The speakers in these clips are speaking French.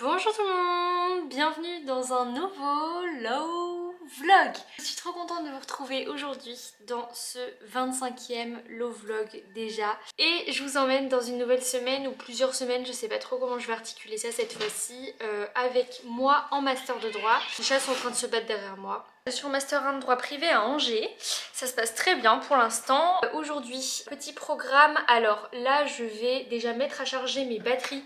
Bonjour tout le monde, bienvenue dans un nouveau Low Vlog. Je suis trop contente de vous retrouver aujourd'hui dans ce 25e Low Vlog déjà. Et je vous emmène dans une nouvelle semaine ou plusieurs semaines, je sais pas trop comment je vais articuler ça cette fois-ci, avec moi en master de droit. Les chats sont en train de se battre derrière moi. Je suis en master 1 de droit privé à Angers, ça se passe très bien pour l'instant. Aujourd'hui, petit programme, alors là je vais déjà mettre à charger mes batteries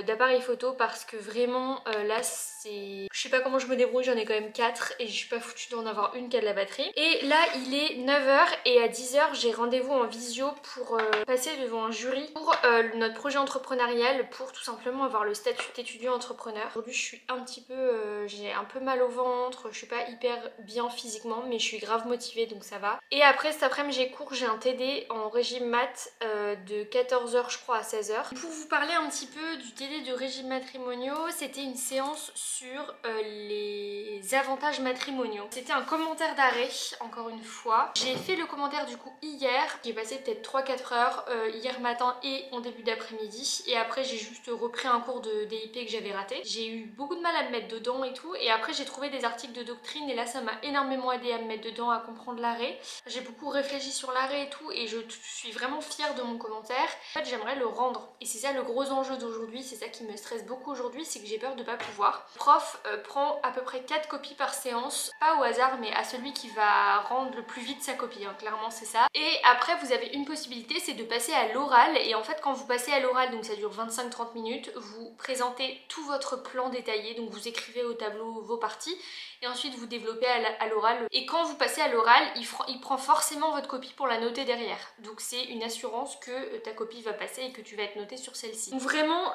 d'appareil photo parce que vraiment là c'est... Je sais pas comment je me débrouille, j'en ai quand même 4 et je suis pas foutue d'en avoir une qui a de la batterie. Et là il est 9 h et à 10 h j'ai rendez-vous en visio pour passer devant un jury pour notre projet entrepreneurial pour tout simplement avoir le statut d'étudiant entrepreneur. Aujourd'hui je suis un petit peu... j'ai un peu mal au ventre, je suis pas hyper bien physiquement mais je suis grave motivée donc ça va. Et après cet après-midi j'ai cours, j'ai un TD en régime maths de 14 h je crois à 16 h. Pour vous parler un petit peu du TD de régime matrimoniaux, c'était une séance sur les avantages matrimoniaux. C'était un commentaire d'arrêt encore une fois. J'ai fait le commentaire du coup hier, j'ai passé peut-être 3-4 heures hier matin et en début d'après-midi et après j'ai juste repris un cours de DIP que j'avais raté. J'ai eu beaucoup de mal à me mettre dedans et tout et après j'ai trouvé des articles de doctrine et là ça m'a énormément aidé à me mettre dedans, à comprendre l'arrêt. J'ai beaucoup réfléchi sur l'arrêt et tout et je suis vraiment fière de mon commentaire. En fait j'aimerais le rendre et c'est ça le gros enjeu d'aujourd'hui, c'est ça qui me stresse beaucoup aujourd'hui, c'est que j'ai peur de pas pouvoir. Le prof prend à peu près 4 copies par séance, pas au hasard mais à celui qui va rendre le plus vite sa copie, hein, clairement c'est ça. Et après vous avez une possibilité, c'est de passer à l'oral et en fait quand vous passez à l'oral, donc ça dure 25-30 minutes, vous présentez tout votre plan détaillé, donc vous écrivez au tableau vos parties et ensuite vous développez à l'oral. Et quand vous passez à l'oral, il prend forcément votre copie pour la noter derrière. Donc c'est une assurance que ta copie va passer et que tu vas être notée sur celle-ci. Donc vraiment,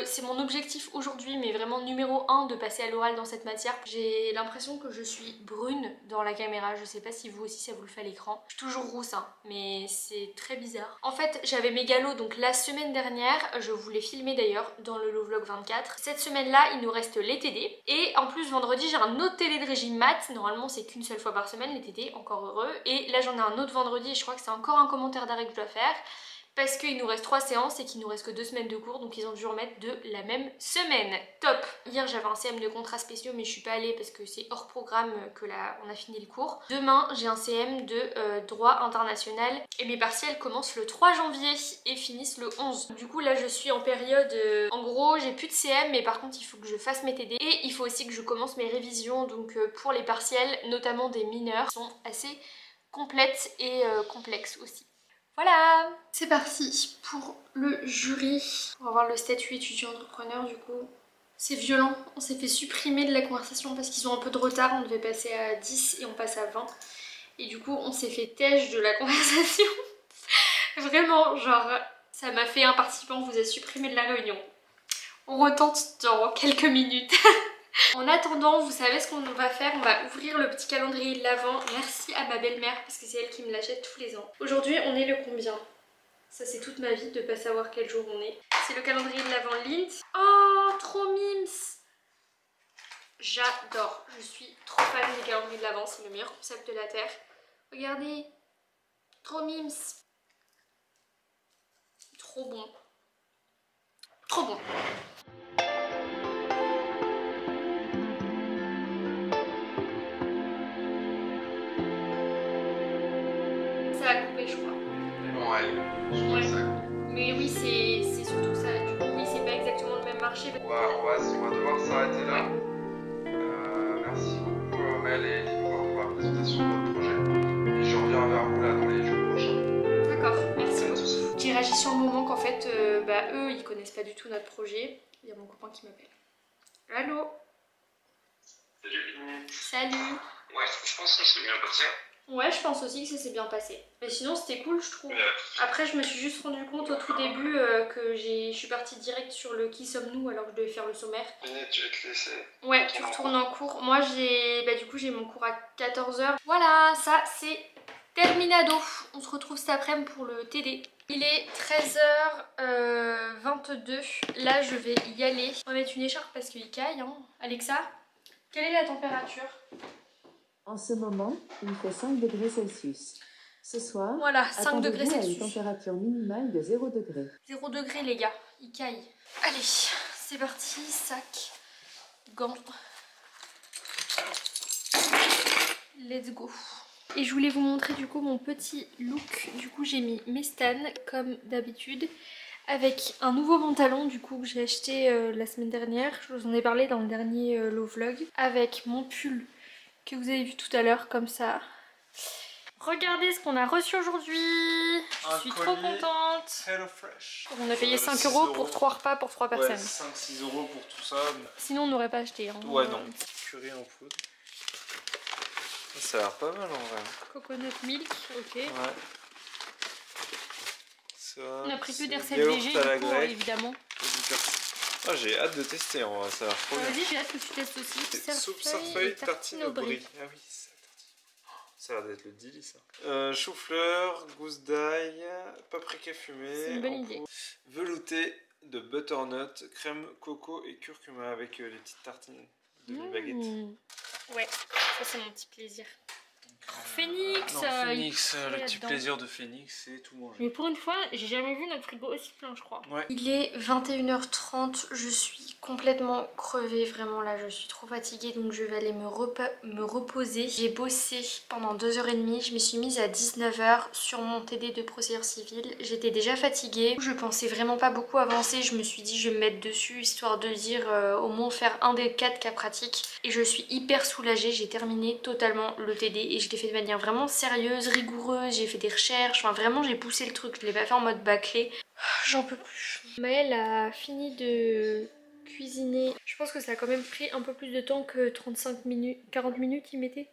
c'est mon objectif aujourd'hui, mais vraiment numéro 1 de passer à l'oral dans cette matière. J'ai l'impression que je suis brune dans la caméra, je sais pas si vous aussi ça vous le fait à l'écran. Je suis toujours rousse, hein, mais c'est très bizarre. En fait, j'avais mes galops donc la semaine dernière, je vous l'ai filmé d'ailleurs dans le Low Vlog 24. Cette semaine-là, il nous reste les TD. Et en plus, vendredi, j'ai un autre TD de régime maths. Normalement, c'est qu'une seule fois par semaine les TD, encore heureux. Et là, j'en ai un autre vendredi et je crois que c'est encore un commentaire d'arrêt que je dois faire. Parce qu'il nous reste 3 séances et qu'il nous reste que 2 semaines de cours, donc ils ont dû remettre de la même semaine. Top! Hier j'avais un CM de contrats spéciaux mais je suis pas allée parce que c'est hors programme que là on a fini le cours. Demain j'ai un CM de droit international et mes partiels commencent le 3 janvier et finissent le 11. Du coup là je suis en période... en gros j'ai plus de CM mais par contre il faut que je fasse mes TD et il faut aussi que je commence mes révisions donc pour les partiels, notamment des mineurs, qui sont assez complètes et complexes aussi. Voilà, c'est parti pour le jury. On va voir le statut étudiant entrepreneur du coup. C'est violent, on s'est fait supprimer de la conversation parce qu'ils ont un peu de retard, on devait passer à 10 et on passe à 20. Et du coup on s'est fait têche de la conversation. Vraiment, genre, ça m'a fait un participant vous a supprimé de la réunion. On retente dans quelques minutes. En attendant, vous savez ce qu'on va faire, on va ouvrir le petit calendrier de l'Avent. Merci à ma belle-mère parce que c'est elle qui me l'achète tous les ans. Aujourd'hui, on est le combien? Ça c'est toute ma vie de pas savoir quel jour on est. C'est le calendrier de l'Avent Lint. Oh, trop mimes! J'adore, je suis trop fan des calendriers de l'Avent, c'est le meilleur concept de la Terre. Regardez, trop mimes. Trop bon. Trop bon. Ça a coupé, je crois. Ouais, je crois que ça coupe. Mais oui, c'est surtout ça. Du coup, oui, c'est pas exactement le même marché. On va devoir s'arrêter là. Merci beaucoup Mel et Libre pour la présentation de votre projet. Et je reviens vers vous là dans les jours prochains. D'accord, merci. J'ai réagi sur le moment qu'en fait, eux, ils connaissent pas du tout notre projet. Il y a mon copain qui m'appelle. Allô? Salut. Salut. Ouais, je pense que c'est bien passé. Ouais, je pense aussi que ça s'est bien passé. Mais sinon, c'était cool, je trouve. Après, je me suis juste rendu compte au tout début que je suis partie direct sur le qui sommes-nous alors que je devais faire le sommaire. Tu vas te laisser. Ouais, tu retournes en cours. Moi, du coup, j'ai mon cours à 14 h. Voilà, ça, c'est terminado. On se retrouve cet après-midi pour le TD. Il est 13h22. Là, je vais y aller. On va mettre une écharpe parce qu'il caille. Hein. Alexa, quelle est la température? En ce moment, il fait 5 degrés Celsius. Ce soir, voilà, 5 degrés Celsius. Celsius. À une température minimale de 0 degré. 0 degré les gars, il caille. Allez, c'est parti, sac, gants. Let's go. Et je voulais vous montrer du coup mon petit look. Du coup j'ai mis mes Stan comme d'habitude, avec un nouveau pantalon du coup que j'ai acheté la semaine dernière. Je vous en ai parlé dans le dernier low vlog. Avec mon pull que vous avez vu tout à l'heure comme ça. Regardez ce qu'on a reçu aujourd'hui. Je suis trop contente. HelloFresh. On a payé 5 € pour 3 repas pour 3 personnes. Ouais, 5-6 € pour tout ça. Sinon on n'aurait pas acheté. Hein. Ouais, non. Purée en poudre. Ça a l'air pas mal en vrai. Coconut milk, ok. Ouais. Ça, On a pris que des recettes yaourt végé, à la du coup, grecque. évidemment. Ah, j'ai hâte de tester en vrai, ça a l'air trop bien. Vas-y, j'ai hâte que tu testes aussi. Soupe sarfeuille, tartine au brie. Ah oui, ça, ça a l'air d'être le dili ça. Chou-fleur, gousse d'ail, paprika fumée. C'est une bonne idée. Velouté de butternut, crème coco et curcuma avec les petites tartines de baguette. Ouais, ça c'est mon petit plaisir. Phoenix, Non, Phoenix, le petit plaisir de Phoenix, c'est tout manger. Mais pour une fois, j'ai jamais vu notre frigo aussi plein, je crois. Ouais. Il est 21h30, je suis complètement crevée, vraiment là, je suis trop fatiguée, donc je vais aller me reposer. J'ai bossé pendant 2h30, je me suis mise à 19h sur mon TD de procédure civile. J'étais déjà fatiguée, je pensais vraiment pas beaucoup avancer, je me suis dit je vais me mettre dessus histoire de dire au moins faire un des 4 cas pratiques. Et je suis hyper soulagée, j'ai terminé totalement le TD et je l'ai fait de manière vraiment sérieuse, rigoureuse, j'ai fait des recherches, enfin vraiment j'ai poussé le truc, je l'ai pas fait en mode bâclé. J'en peux plus. Maëlle a fini de cuisiner. Je pense que ça a quand même pris un peu plus de temps que 35 minutes, 40 minutes il mettait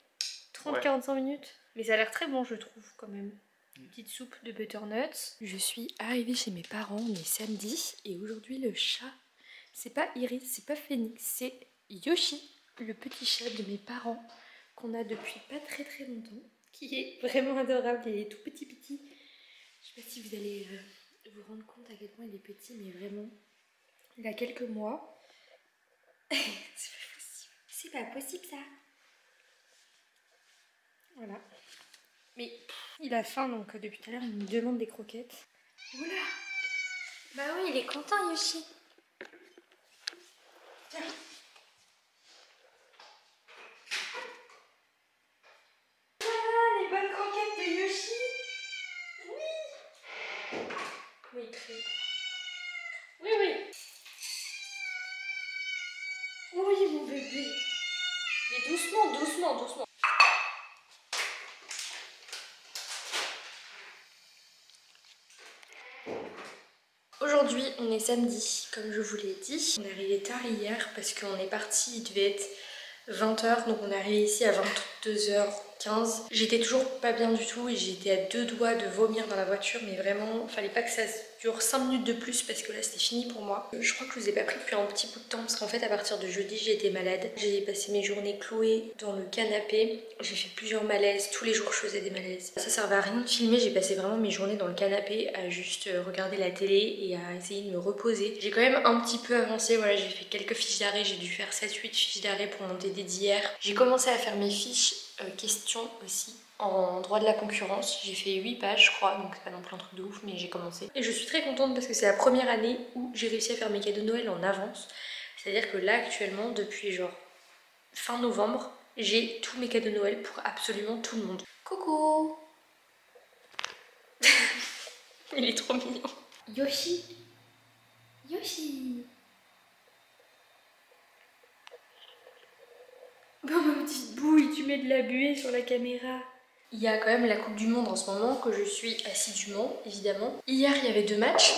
30-45 minutes. Mais ça a l'air très bon je trouve quand même. Une petite soupe de butternut. Je suis arrivée chez mes parents, on est samedi et aujourd'hui le chat, c'est pas Iris, c'est pas Phoenix, c'est Yoshi, le petit chat de mes parents qu'on a depuis pas très longtemps, qui est vraiment adorable, il est tout petit. Je sais pas si vous allez vous rendre compte à quel point il est petit, mais vraiment, il a quelques mois. C'est pas possible ça. Voilà. Mais il a faim donc depuis tout à l'heure il me demande des croquettes. Oula. Bah oui, il est content Yoshi. Tiens. Les bonnes croquettes de Yoshi. Oui. Oui, très. Oui. Oui, mon bébé. Mais doucement. Aujourd'hui, on est samedi, comme je vous l'ai dit. On est arrivé tard hier parce qu'on est parti, il devait être 20h, donc on est arrivé ici à 22h15. J'étais toujours pas bien du tout et j'étais à 2 doigts de vomir dans la voiture, mais vraiment, fallait pas que ça dure 5 minutes de plus parce que là c'était fini pour moi. Je crois que je vous ai pas pris depuis un petit bout de temps parce qu'en fait à partir de jeudi j'ai été malade. J'ai passé mes journées clouées dans le canapé, j'ai fait plusieurs malaises, tous les jours je faisais des malaises. Ça servait à rien de filmer, j'ai passé vraiment mes journées dans le canapé à juste regarder la télé et à essayer de me reposer. J'ai quand même un petit peu avancé, voilà, j'ai fait quelques fiches d'arrêt, j'ai dû faire 7-8 fiches d'arrêt pour mon TD d'hier. J'ai commencé à faire mes fiches questions aussi en droit de la concurrence. J'ai fait 8 pages je crois, donc c'est pas non plus un truc de ouf, mais j'ai commencé. Et je suis très contente parce que c'est la première année où j'ai réussi à faire mes cadeaux de Noël en avance. C'est-à-dire que là actuellement, depuis genre fin novembre, j'ai tous mes cadeaux de Noël pour absolument tout le monde. Coucou. Il est trop mignon. Yoshi. Bon ma petite bouille, tu mets de la buée sur la caméra. Il y a quand même la Coupe du Monde en ce moment que je suis assidûment, évidemment. Hier, il y avait 2 matchs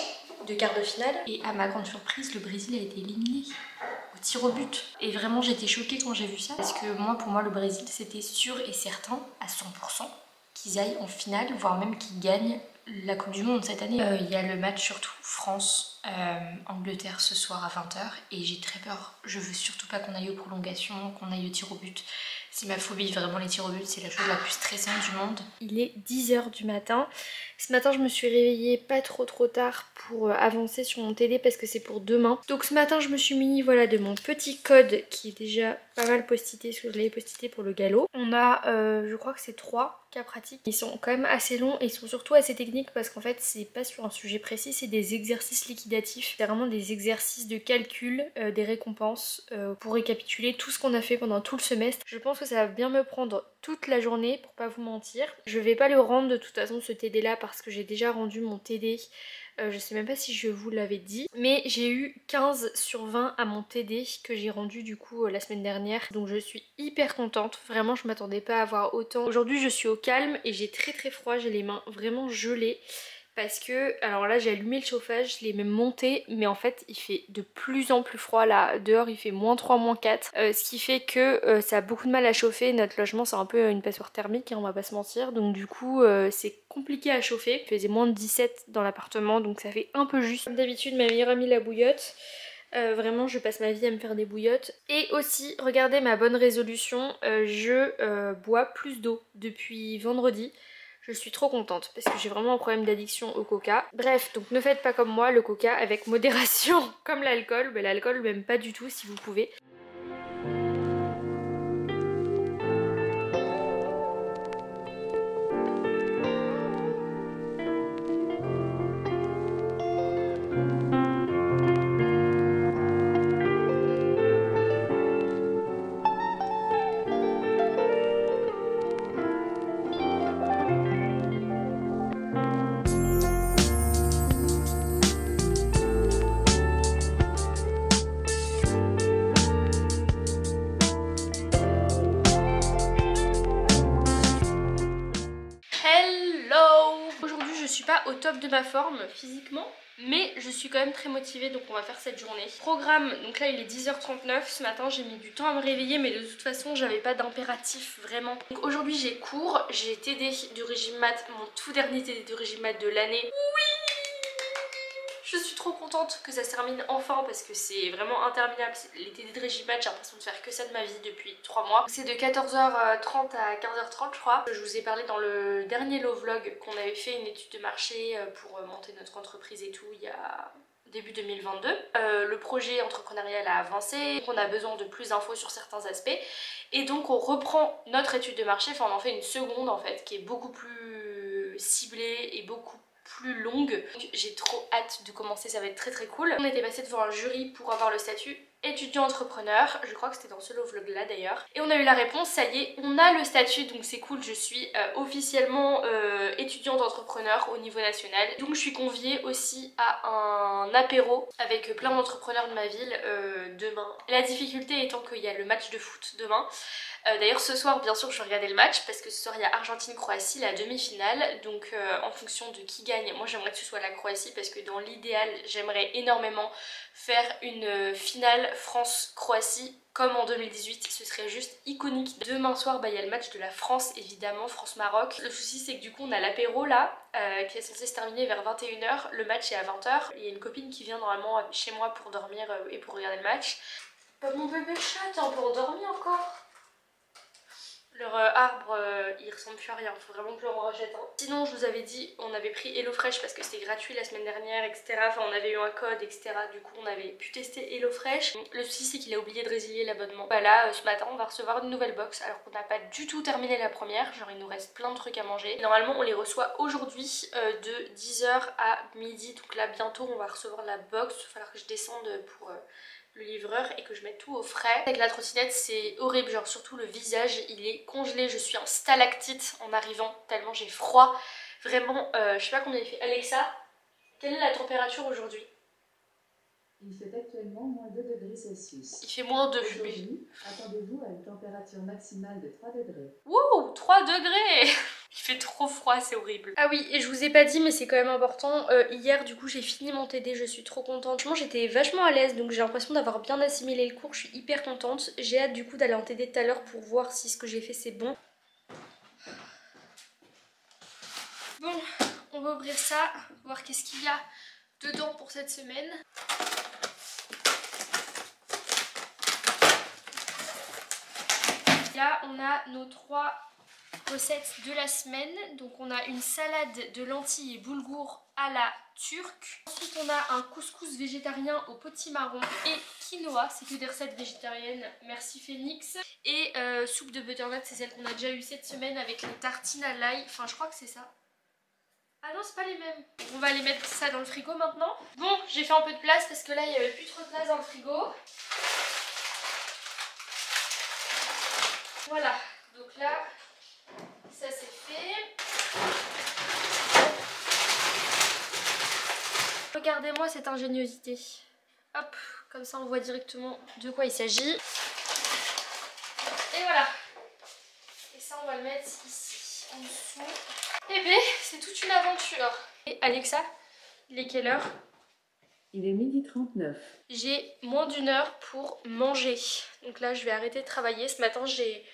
de quart de finale et à ma grande surprise, le Brésil a été éliminé au tir au but. Et vraiment, j'étais choquée quand j'ai vu ça parce que moi, pour moi, le Brésil, c'était sûr et certain à 100% qu'ils aillent en finale, voire même qu'ils gagnent la Coupe du Monde cette année. Il y a le match surtout France-Angleterre ce soir à 20h et j'ai très peur. Je veux surtout pas qu'on aille aux prolongations, qu'on aille au tir au but. C'est ma phobie, vraiment les tirs au but, c'est la chose la plus stressante du monde. Il est 10h du matin. Ce matin, je me suis réveillée pas trop tard pour avancer sur mon TD parce que c'est pour demain. Donc ce matin, je me suis munie voilà, de mon petit code qui est déjà pas mal postité parce que je l'avais postité pour le galop. On a, je crois que c'est 3 cas pratiques. Ils sont quand même assez longs et ils sont surtout assez techniques parce qu'en fait, c'est pas sur un sujet précis, c'est des exercices liquidatifs. C'est vraiment des exercices de calcul des récompenses pour récapituler tout ce qu'on a fait pendant tout le semestre. Je pense que ça va bien me prendre toute la journée pour pas vous mentir. Je vais pas le rendre de toute façon ce TD là parce que j'ai déjà rendu mon TD. Je sais même pas si je vous l'avais dit, mais j'ai eu 15 sur 20 à mon TD que j'ai rendu du coup la semaine dernière. Donc je suis hyper contente, vraiment je m'attendais pas à avoir autant. Aujourd'hui je suis au calme et j'ai très très froid, j'ai les mains vraiment gelées. Parce que, alors là j'ai allumé le chauffage, je l'ai même monté, mais en fait il fait de plus en plus froid là, dehors il fait -3, -4, ce qui fait que ça a beaucoup de mal à chauffer. Notre logement c'est un peu une passoire thermique, hein, on va pas se mentir, donc du coup c'est compliqué à chauffer. Il faisait -17 dans l'appartement, donc ça fait un peu juste. Comme d'habitude ma meilleure amie la bouillotte. Vraiment je passe ma vie à me faire des bouillottes. Et aussi regardez ma bonne résolution, je bois plus d'eau depuis vendredi. Je suis trop contente parce que j'ai vraiment un problème d'addiction au coca. Bref, donc ne faites pas comme moi, le coca avec modération comme l'alcool. Mais l'alcool même pas du tout si vous pouvez. Au top de ma forme physiquement, mais je suis quand même très motivée, donc on va faire cette journée. Programme, donc là il est 10h39, ce matin j'ai mis du temps à me réveiller, mais de toute façon j'avais pas d'impératif vraiment. Donc aujourd'hui j'ai cours, j'ai TD de régime mat, mon tout dernier TD de régime mat de l'année. Oui! Je suis trop contente que ça se termine enfin parce que c'est vraiment interminable. Les TD de régime mat, j'ai l'impression de faire que ça de ma vie depuis 3 mois. C'est de 14h30 à 15h30 je crois. Je vous ai parlé dans le dernier Low Vlog qu'on avait fait une étude de marché pour monter notre entreprise et tout il y a début 2022. Le projet entrepreneurial a avancé, on a besoin de plus d'infos sur certains aspects et donc on reprend notre étude de marché, enfin on en fait une seconde en fait qui est beaucoup plus ciblée et beaucoup plus longue. J'ai trop hâte de commencer, ça va être très très cool. On était passé devant un jury pour avoir le statut étudiant entrepreneur, je crois que c'était dans ce vlog là d'ailleurs, et on a eu la réponse, ça y est, on a le statut, donc c'est cool, je suis officiellement étudiante entrepreneur au niveau national. Donc je suis conviée aussi à un apéro avec plein d'entrepreneurs de ma ville demain. La difficulté étant qu'il y a le match de foot demain. D'ailleurs ce soir bien sûr je vais regarder le match parce que ce soir il y a Argentine-Croatie, la demi-finale, donc en fonction de qui gagne, moi j'aimerais que ce soit la Croatie parce que dans l'idéal j'aimerais énormément faire une finale France-Croatie comme en 2018, ce serait juste iconique. Demain soir il y a le match de la France évidemment, France-Maroc. Le souci c'est que du coup on a l'apéro là qui est censé se terminer vers 21h, le match est à 20h, il y a une copine qui vient normalement chez moi pour dormir et pour regarder le match. Mon bébé chat, t'es un peu endormi encore? Leur arbre il ressemble plus à rien, faut vraiment que je le rachète hein. Sinon je vous avais dit on avait pris HelloFresh parce que c'était gratuit la semaine dernière etc. Enfin on avait eu un code etc. Du coup on avait pu tester HelloFresh. Le souci c'est qu'il a oublié de résilier l'abonnement. Bah là ce matin on va recevoir une nouvelle box alors qu'on n'a pas du tout terminé la première. Genre il nous reste plein de trucs à manger. Et normalement on les reçoit aujourd'hui de 10h à midi. Donc là bientôt on va recevoir la box. Il va falloir que je descende pour... le livreur et que je mette tout au frais. Avec la trottinette c'est horrible, genre surtout le visage il est congelé, je suis en stalactite en arrivant tellement j'ai froid. Vraiment, je sais pas combien il fait. Alexa, quelle est la température aujourd'hui? Il fait actuellement -2 degrés Celsius. Il fait -2. Aujourd'hui, attendez-vous à une température maximale de 3 degrés. Wouh, 3 degrés. Il fait trop froid, c'est horrible. Ah oui, et je vous ai pas dit, mais c'est quand même important. Hier, du coup, j'ai fini mon TD, je suis trop contente. Franchement, j'étais vachement à l'aise, donc j'ai l'impression d'avoir bien assimilé le cours. Je suis hyper contente. J'ai hâte, du coup, d'aller en TD tout à l'heure pour voir si ce que j'ai fait, c'est bon. Bon, on va ouvrir ça, voir qu'est-ce qu'il y a dedans pour cette semaine. Là, on a nos 3 recettes de la semaine. Donc on a une salade de lentilles et boulgour à la turque. Ensuite on a un couscous végétarien au potimarron et quinoa. C'est que des recettes végétariennes, merci Phoenix. Et soupe de butternut, c'est celle qu'on a déjà eue cette semaine avec les tartines à l'ail. Enfin je crois que c'est ça. Ah non, c'est pas les mêmes. On va aller mettre ça dans le frigo maintenant. Bon, j'ai fait un peu de place parce que là, il n'y avait plus trop de place dans le frigo. Voilà, donc là, ça c'est fait. Regardez-moi cette ingéniosité. Hop, comme ça on voit directement de quoi il s'agit. Et voilà. Et ça on va le mettre ici, en dessous. Et bien, c'est toute une aventure. Et Alexa, il est quelle heure? Il est 12h39. J'ai moins d'une heure pour manger. Donc là je vais arrêter de travailler. Ce matin j'ai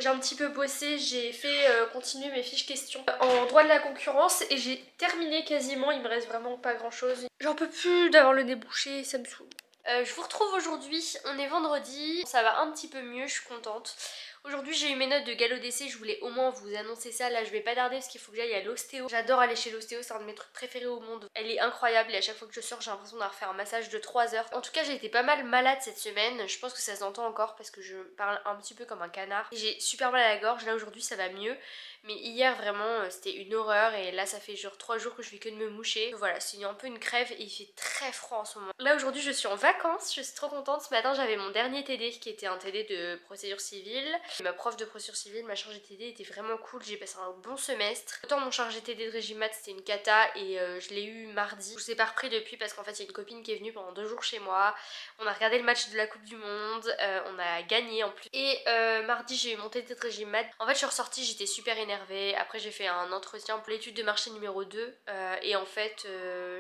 un petit peu bossé, j'ai fait continuer mes fiches questions en droit de la concurrence et j'ai terminé quasiment, il me reste vraiment pas grand chose. J'en peux plus d'avoir le nez bouché, ça me saoule. Je vous retrouve aujourd'hui, on est vendredi, ça va un petit peu mieux, je suis contente. Aujourd'hui j'ai eu mes notes de galop d'essai, je voulais au moins vous annoncer ça, là je vais pas tarder parce qu'il faut que j'aille à l'ostéo. J'adore aller chez l'ostéo, c'est un de mes trucs préférés au monde. Elle est incroyable et à chaque fois que je sors j'ai l'impression d'avoir fait un massage de 3 heures. En tout cas j'ai été pas mal malade cette semaine, je pense que ça s'entend encore parce que je parle un petit peu comme un canard. J'ai super mal à la gorge, là aujourd'hui ça va mieux. Mais hier vraiment c'était une horreur et là ça fait genre 3 jours que je fais que de me moucher. Voilà, c'est un peu une crève et il fait très froid en ce moment. Là aujourd'hui je suis en vacances, je suis trop contente. Ce matin j'avais mon dernier TD qui était un TD de procédure civile. Ma prof de procédure civile, ma chargée TD était vraiment cool, j'ai passé un bon semestre. Autant mon chargé TD de régime maths c'était une cata et je l'ai eu mardi. Je vous ai pas repris depuis parce qu'en fait il y a une copine qui est venue pendant 2 jours chez moi. On a regardé le match de la Coupe du Monde, on a gagné en plus. Et mardi j'ai eu mon TD de régime maths. En fait je suis ressortie, j'étais super énervée. Après j'ai fait un entretien pour l'étude de marché numéro 2 et en fait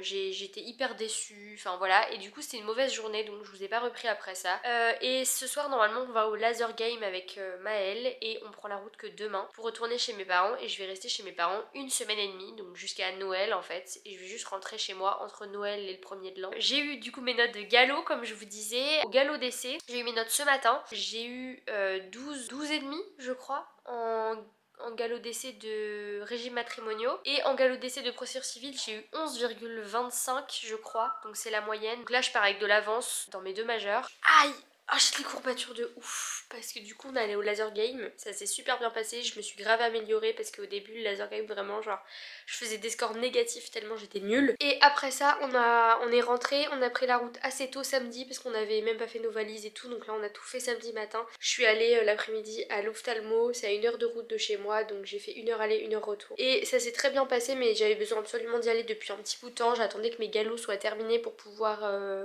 j'étais hyper déçue, enfin voilà, et du coup c'était une mauvaise journée donc je vous ai pas repris après ça. Et ce soir normalement on va au laser game avec Maëlle et on prend la route que demain pour retourner chez mes parents et je vais rester chez mes parents 1 semaine et demie, donc jusqu'à Noël en fait, et je vais juste rentrer chez moi entre Noël et le 1er de l'an. J'ai eu du coup mes notes de galop comme je vous disais, au galop d'essai, j'ai eu mes notes ce matin, j'ai eu 12 et demi je crois en galop d'essai de régime matrimoniaux et en galop d'essai de procédure civile j'ai eu 11,25 je crois, donc c'est la moyenne. Donc là je pars avec de l'avance dans mes 2 majeurs. Aïe! Ah, j'ai des courbatures de ouf parce que du coup on est allé au laser game, ça s'est super bien passé, je me suis grave améliorée parce qu'au début le laser game vraiment genre je faisais des scores négatifs tellement j'étais nulle. Et après ça on est rentré, on a pris la route assez tôt samedi parce qu'on avait même pas fait nos valises et tout, donc là on a tout fait samedi matin. Je suis allée l'après-midi à l'ophtalmo, c'est à 1 heure de route de chez moi, donc j'ai fait 1 heure aller 1 heure retour. Et ça s'est très bien passé mais j'avais besoin absolument d'y aller depuis un petit bout de temps, j'attendais que mes galops soient terminés pour pouvoir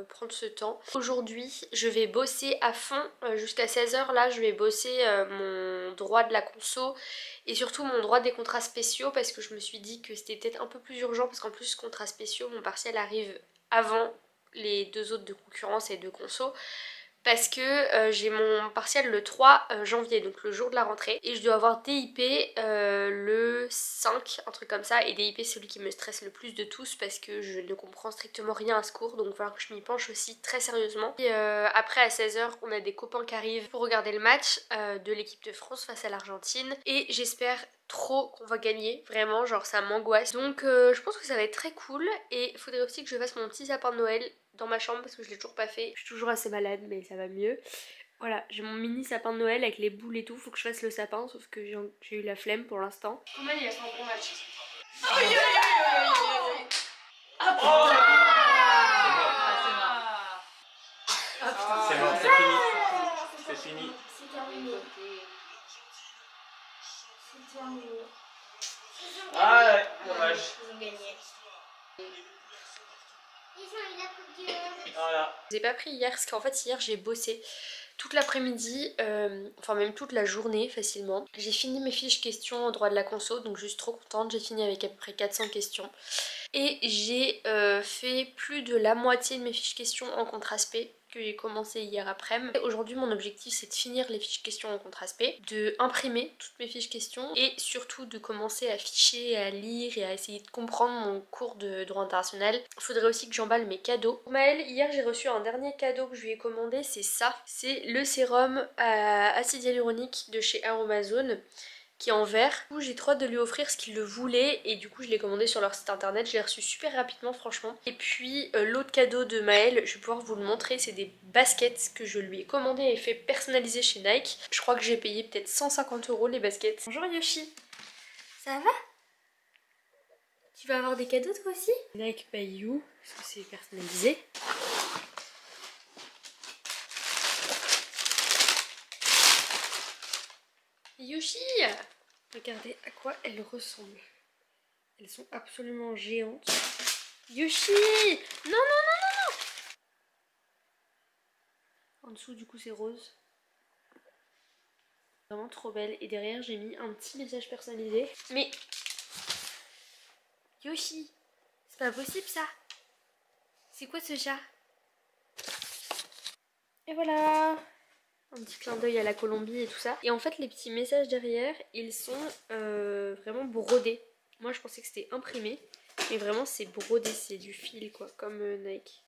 prendre ce temps. Aujourd'hui je vais bosser à fond jusqu'à 16h. Là je vais bosser mon droit de la conso et surtout mon droit des contrats spéciaux parce que je me suis dit que c'était peut-être un peu plus urgent parce qu'en plus contrats spéciaux mon partiel arrive avant les 2 autres de concurrence et de conso parce que j'ai mon partiel le 3 janvier, donc le jour de la rentrée, et je dois avoir DIP le 5, un truc comme ça, et DIP c'est celui qui me stresse le plus de tous parce que je ne comprends strictement rien à ce cours, donc il va falloir que je m'y penche aussi très sérieusement. Et après à 16h on a des copains qui arrivent pour regarder le match de l'équipe de France face à l'Argentine, et j'espère trop qu'on va gagner, vraiment genre ça m'angoisse. Donc je pense que ça va être très cool et il faudrait aussi que je fasse mon petit sapin de Noël dans ma chambre parce que je l'ai toujours pas fait. Je suis toujours assez malade mais ça va mieux. Voilà, j'ai mon mini sapin de Noël avec les boules et tout, faut que je fasse le sapin sauf que j'ai eu la flemme pour l'instant. Comment il a fait un bon match? Aïe aïe aïe aïe aïe. Ah putain, C'est mort, c'est fini. C'est fini. C'est terminé. C'est terminé. ah ouais, dommage. Ils ont gagné. Voilà. Je les ai pas pris hier parce qu'en fait hier j'ai bossé toute l'après-midi, enfin même toute la journée facilement. J'ai fini mes fiches questions au droit de la conso, donc je suis trop contente, j'ai fini avec à peu près 400 questions. Et j'ai fait plus de la moitié de mes fiches questions en contre-aspect que j'ai commencé hier après-midi. Aujourd'hui mon objectif c'est de finir les fiches questions en contre-aspect, de imprimer toutes mes fiches questions et surtout de commencer à ficher, à lire et à essayer de comprendre mon cours de droit international. Il faudrait aussi que j'emballe mes cadeaux. Pour Maëlle, hier j'ai reçu un dernier cadeau que je lui ai commandé, c'est ça. C'est le sérum à acide hyaluronique de chez Aromazone, qui est en verre. Du coup j'ai trop hâte de lui offrir ce qu'il le voulait et du coup je l'ai commandé sur leur site internet, je l'ai reçu super rapidement franchement. Et puis l'autre cadeau de Maëlle, je vais pouvoir vous le montrer, c'est des baskets que je lui ai commandées et fait personnaliser chez Nike. Je crois que j'ai payé peut-être 150 € les baskets. Bonjour Yoshi, ça va? Tu vas avoir des cadeaux toi aussi? Nike by You, parce que c'est personnalisé. Yoshi! Regardez à quoi elles ressemblent. Elles sont absolument géantes. Yoshi! Non, non, non, non, non! En dessous, du coup, c'est rose. Vraiment trop belle. Et derrière, j'ai mis un petit message personnalisé. Mais... Yoshi! C'est pas possible, ça! C'est quoi ce chat? Et voilà! Un petit clin d'œil à la Colombie et tout ça. Et en fait, les petits messages derrière, ils sont vraiment brodés. Moi, je pensais que c'était imprimé. Mais vraiment, c'est brodé, c'est du fil, quoi, comme Nike.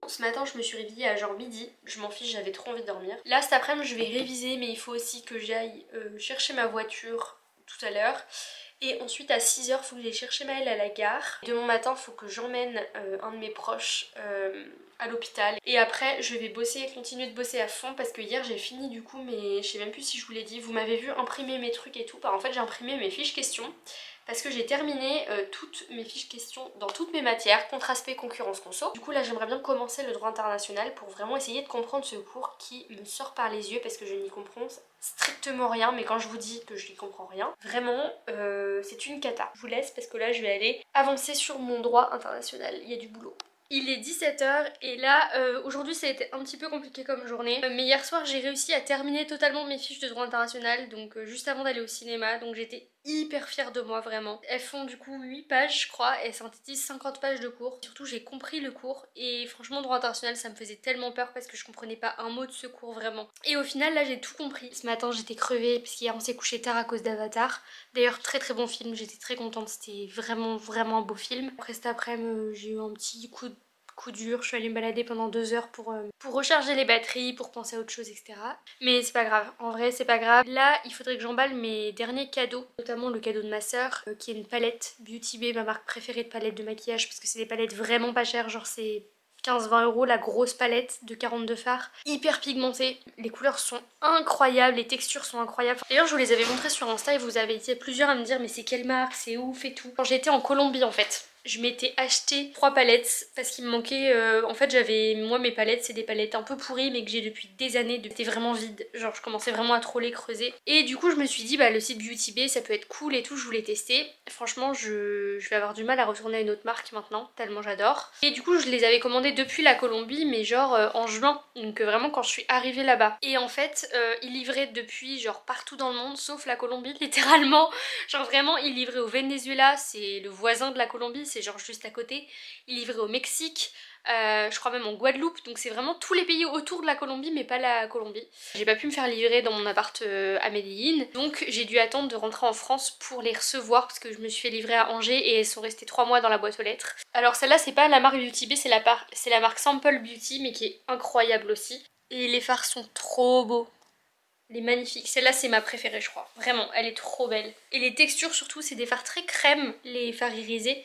Ce matin je me suis réveillée à genre midi, je m'en fiche, j'avais trop envie de dormir. Là cet après-midi je vais réviser mais il faut aussi que j'aille chercher ma voiture tout à l'heure. Et ensuite à 6 h il faut que j'aille chercher Maëlle à la gare. Demain matin il faut que j'emmène un de mes proches à l'hôpital. Et après je vais bosser, continuer de bosser à fond parce que hier j'ai fini du coup, mais je sais même plus si je vous l'ai dit. Vous m'avez vu imprimer mes trucs et tout. En fait j'ai imprimé mes fiches questions. Parce que j'ai terminé toutes mes fiches questions dans toutes mes matières, contre-aspect, concurrence, conso. Du coup là j'aimerais bien commencer le droit international pour vraiment essayer de comprendre ce cours qui me sort par les yeux parce que je n'y comprends strictement rien. Mais quand je vous dis que je n'y comprends rien, vraiment c'est une cata. Je vous laisse parce que là je vais aller avancer sur mon droit international, il y a du boulot. Il est 17 h et là aujourd'hui ça a été un petit peu compliqué comme journée, mais hier soir j'ai réussi à terminer totalement mes fiches de droit international, donc juste avant d'aller au cinéma, donc j'étais hyper fière de moi vraiment. Elles font du coup 8 pages je crois et synthétisent 50 pages de cours. Surtout j'ai compris le cours et franchement droit international ça me faisait tellement peur parce que je comprenais pas un mot de ce cours vraiment. Et au final là j'ai tout compris. Ce matin j'étais crevée parce qu'hier on s'est couché tard à cause d'Avatar. D'ailleurs très très bon film, j'étais très contente, c'était vraiment un beau film. Après cet après-midi j'ai eu un petit coup dur, je suis allée me balader pendant 2 heures pour recharger les batteries, pour penser à autre chose, etc. Mais c'est pas grave, en vrai c'est pas grave. Là il faudrait que j'emballe mes derniers cadeaux, notamment le cadeau de ma soeur qui est une palette Beauty Bay, ma marque préférée de palette de maquillage parce que c'est des palettes vraiment pas chères, genre c'est 15-20 € la grosse palette de 42 fards, hyper pigmentée. Les couleurs sont incroyables, les textures sont incroyables. D'ailleurs je vous les avais montrées sur Insta et vous avez été plusieurs à me dire mais c'est quelle marque, c'est ouf et tout. Quand j'étais en Colombie en fait, je m'étais acheté 3 palettes parce qu'il me manquait, en fait j'avais, moi mes palettes c'est des palettes un peu pourries mais que j'ai depuis des années, c'était vraiment vide, genre je commençais vraiment à trop les creuser. Et du coup je me suis dit bah le site Beauty Bay ça peut être cool et tout, je voulais tester. Franchement je vais avoir du mal à retourner à une autre marque maintenant, tellement j'adore. Et du coup je les avais commandés depuis la Colombie mais genre en juin, donc vraiment quand je suis arrivée là-bas. Et en fait ils livraient depuis genre partout dans le monde sauf la Colombie littéralement, genre vraiment ils livraient au Venezuela, c'est le voisin de la Colombie, c'est genre juste à côté, il livrait au Mexique, je crois même en Guadeloupe, donc c'est vraiment tous les pays autour de la Colombie mais pas la Colombie. J'ai pas pu me faire livrer dans mon appart à Medellín, donc j'ai dû attendre de rentrer en France pour les recevoir parce que je me suis fait livrer à Angers et elles sont restées 3 mois dans la boîte aux lettres. Alors celle-là c'est pas la marque Beauty Bay, c'est la marque Sample Beauty mais qui est incroyable aussi. Et les fards sont trop beaux. Elle est magnifique, celle-là c'est ma préférée je crois, vraiment elle est trop belle. Et les textures surtout c'est des fards très crème, les fards irisés.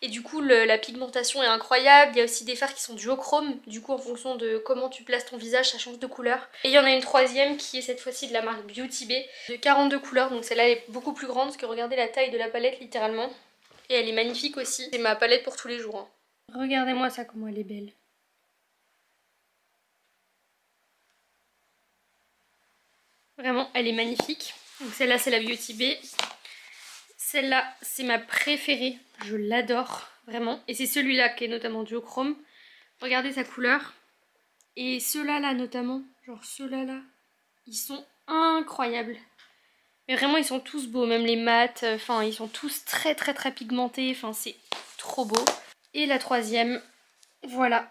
Et du coup la pigmentation est incroyable, il y a aussi des fards qui sont duochrome, du coup en fonction de comment tu places ton visage ça change de couleur. Et il y en a une troisième qui est cette fois-ci de la marque Beauty Bay, de 42 couleurs, donc celle-là est beaucoup plus grande parce que regardez la taille de la palette littéralement. Et elle est magnifique aussi, c'est ma palette pour tous les jours. Hein. Regardez-moi ça comment elle est belle. Vraiment, elle est magnifique. Donc celle-là, c'est la Beauty Bay. Celle-là, c'est ma préférée. Je l'adore, vraiment. Et c'est celui-là qui est notamment duochrome. Regardez sa couleur. Et ceux-là là notamment, genre ceux-là là, ils sont incroyables. Mais vraiment ils sont tous beaux, même les mats, enfin ils sont tous très très très pigmentés, enfin c'est trop beau. Et la troisième, voilà.